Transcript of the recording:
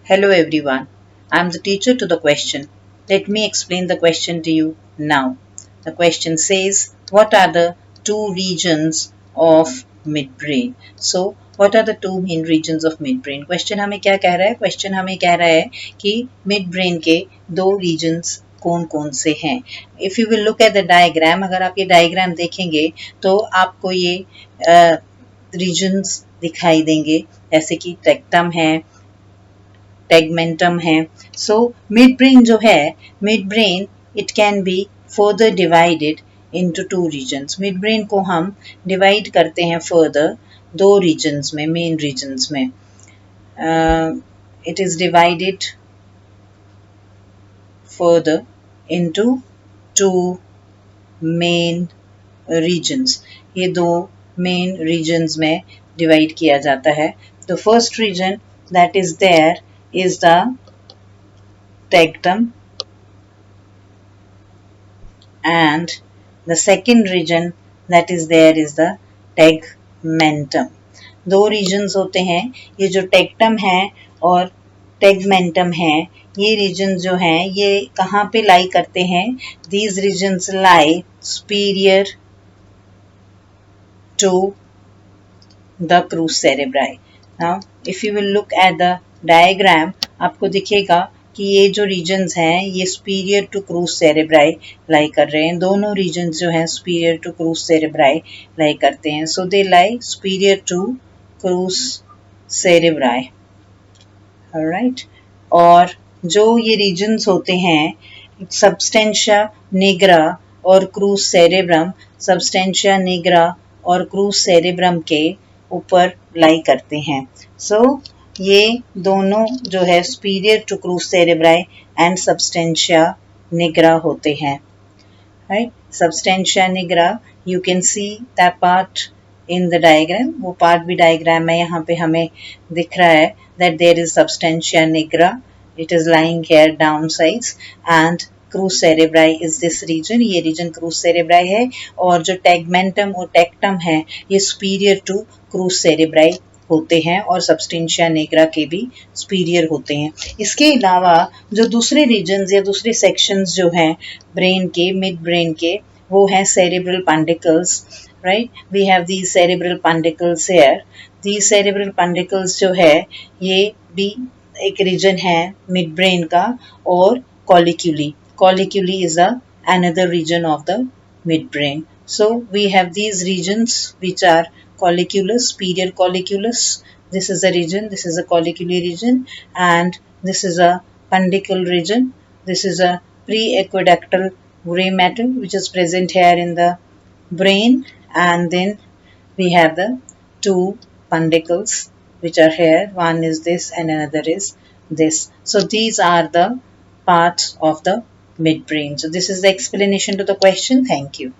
Hello everyone, I am the teacher to the question. Let me explain the question to you now. The question says, what are the two regions of midbrain? So, what are the two main regions of midbrain? Question हमें क्या कह रहा है? Question हमें कह रहा है कि midbrain के दो regions कौन कौन से हैं? If you will look at the diagram, अगर आप ये diagram देखेंगे तो आपको ये regions दिखाई देंगे, जैसे कि टेक्टम है, टेगमेंटम है. सो मिड ब्रेन जो है, mid brain it can be further divided into two regions. Mid brain को हम डिवाइड करते हैं फर्दर दो रीजन्स में, मेन रीजन्स में. It is divided further into two main regions. ये दो मेन रीजन्स में डिवाइड किया जाता है. The first region that is there is the tectum, and the second region that is there is the tegmentum. दो regions होते हैं. ये जो टेक्टम है और टेगमेंटम है, ये regions जो हैं ये कहाँ पे लाई करते हैं? These regions lie superior to the crus cerebri. Now if you will look at the diagram, आपको दिखेगा कि ये जो रीजन्स हैं ये सुपीरियर टू क्रूस सेरेब्राई लाई कर रहे हैं. दोनों रीजन्स जो हैं सुपीरियर टू क्रूस सेरेब्राई लाई करते हैं. सो दे लाई सुपीरियर टू क्रूस सेरेब्राई. ऑलराइट. और जो ये रीजन्स होते हैं सबस्टेंशिया निग्रा और क्रूस सेरेब्रम, सबस्टेंशिया निग्रा और क्रूस सेरेब्रम के ऊपर लाई करते हैं. सो ये दोनों जो है सुपीरियर टू क्रूस सेरेब्राई एंड सबस्टेंशिया निग्रा होते हैं. Right. Substantia nigra, you can see that part in the diagram. वो पार्ट भी डायग्राम में यहाँ पे हमें दिख रहा है that there is substantia nigra. It is lying here down sides and crus cerebri is this region. ये region crus cerebri है. और जो tegmentum और tectum है ये superior to crus cerebri होते हैं और substantia nigra के भी superior होते हैं. इसके अलावा जो दूसरे regions या दूसरे sections जो हैं brain के, mid brain के, वो हैं cerebral pandicles. Right, we have these cerebral pandicles here. These cerebral pandicles जो है ये भी एक region है mid brain का. और colliculi. Colliculi is another region of the mid brain. So we have these regions which are colliculus, superior colliculus. This is a region. This is a colliculi region, and this is a pandicle region. This is a pre-aqueductal gray matter which is present here in the brain. And then we have the two pandicles which are here. One is this and another is this. So these are the parts of the midbrain. So this is the explanation to the question. Thank you.